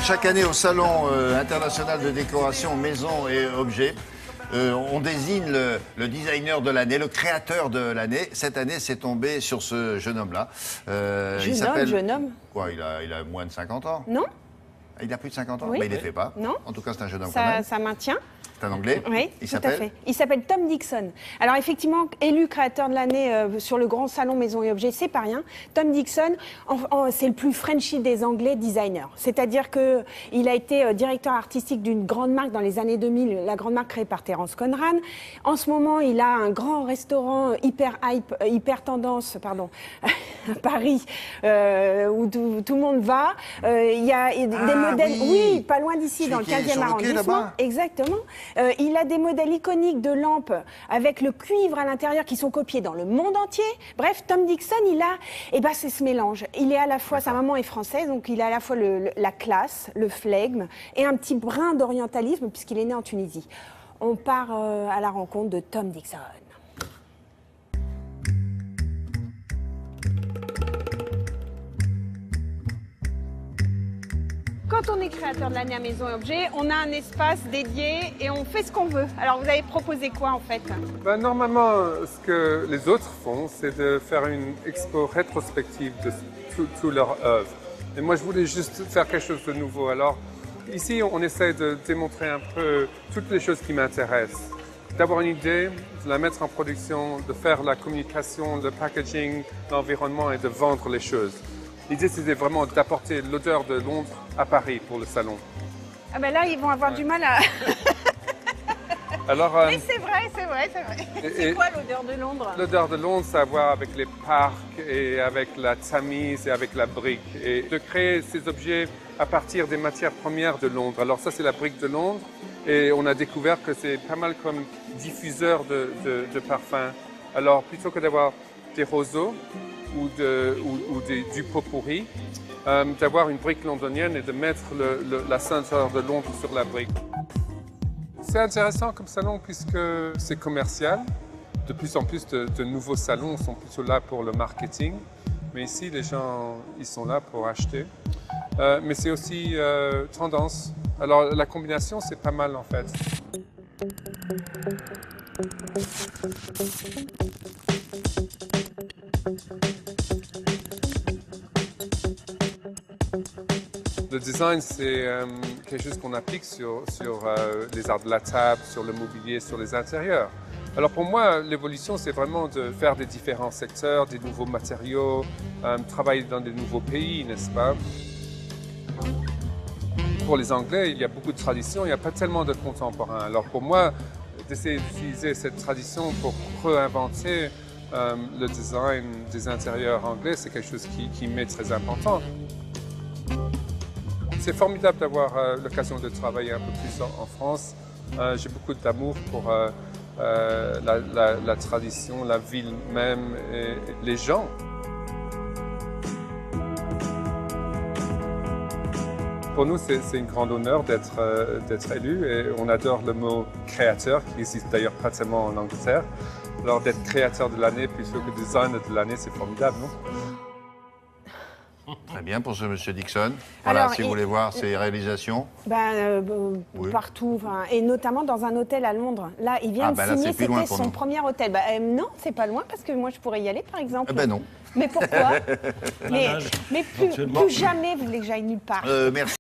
chaque année au Salon international de décoration maison et objets, on désigne le designer de l'année, le créateur de l'année. Cette année, c'est tombé sur ce jeune homme-là. Jeune homme. Quoi, il a moins de 50 ans? Non. Il a plus de 50 ans? Oui. Mais il ne les fait pas. Non. En tout cas, c'est un jeune homme quand même. Ça maintient. C'est un Anglais. Oui, Il tout à s'appelle fait. Il s'appelle Tom Dixon. Alors effectivement, élu créateur de l'année sur le grand salon Maison et Objets, c'est pas rien. Tom Dixon, c'est le plus Frenchy des Anglais designers. C'est-à-dire qu'il a été directeur artistique d'une grande marque dans les années 2000, la grande marque créée par Terence Conran. En ce moment, il a un grand restaurant hyper hype, hyper tendance, pardon, à Paris, où tout le monde va. Il y a des modèles, oui, pas loin d'ici, dans le 15e arrondissement. Exactement. Il a des modèles iconiques de lampes avec le cuivre à l'intérieur qui sont copiés dans le monde entier. Bref, Tom Dixon, c'est ce mélange. Il est à la fois, sa maman est française, donc il a à la fois la classe, le flegme et un petit brin d'orientalisme puisqu'il est né en Tunisie. On part à la rencontre de Tom Dixon. Quand on est créateur de l'année à Maison et Objets, on a un espace dédié et on fait ce qu'on veut. Alors vous avez proposé quoi en fait? Normalement, ce que les autres font, c'est de faire une expo rétrospective de toute leur œuvre. Et moi, je voulais juste faire quelque chose de nouveau. Alors ici, on essaie de démontrer un peu toutes les choses qui m'intéressent. D'avoir une idée, de la mettre en production, de faire la communication, le packaging, l'environnement et de vendre les choses. L'idée, c'était vraiment d'apporter l'odeur de Londres à Paris pour le salon. Ah ben là, ils vont avoir du mal à... Alors, mais c'est vrai. C'est quoi l'odeur de Londres? L'odeur de Londres, ça a à voir avec les parcs et avec la tamise et avec la brique. Et de créer ces objets à partir des matières premières de Londres. Alors ça, c'est la brique de Londres. Et on a découvert que c'est pas mal comme diffuseur de parfums. Alors, plutôt que d'avoir des roseaux, ou du pot pourri, d'avoir une brique londonienne et de mettre la ceinture de Londres sur la brique. C'est intéressant comme salon puisque c'est commercial. De plus en plus de nouveaux salons sont plutôt là pour le marketing. Mais ici, les gens, ils sont là pour acheter. Mais c'est aussi tendance. Alors la combinaison, c'est pas mal en fait. Le design, c'est quelque chose qu'on applique sur les arts de la table, sur le mobilier, sur les intérieurs. Alors pour moi, l'évolution, c'est vraiment de faire des différents secteurs, des nouveaux matériaux, travailler dans des nouveaux pays, n'est-ce pas? Pour les Anglais, il y a beaucoup de traditions, il n'y a pas tellement de contemporains. Alors pour moi, d'essayer d'utiliser cette tradition pour réinventer le design des intérieurs anglais, c'est quelque chose qui m'est très important. C'est formidable d'avoir l'occasion de travailler un peu plus en France. J'ai beaucoup d'amour pour la tradition, la ville même et les gens. Pour nous, c'est un grand honneur d'être élu et on adore le mot créateur, qui n'existe d'ailleurs pas tellement en Angleterre. Alors d'être créateur de l'année plutôt que designer de l'année, c'est formidable, non? Très bien pour ce monsieur Dixon. Voilà, alors, si vous voulez voir ses réalisations. Oui. Partout, et notamment dans un hôtel à Londres. Là, il vient de signer, c'était son premier hôtel. Non, c'est pas loin, parce que moi, je pourrais y aller, par exemple. Non. Mais pourquoi? Mais plus jamais vous voulez que j'aille nulle part. Merci.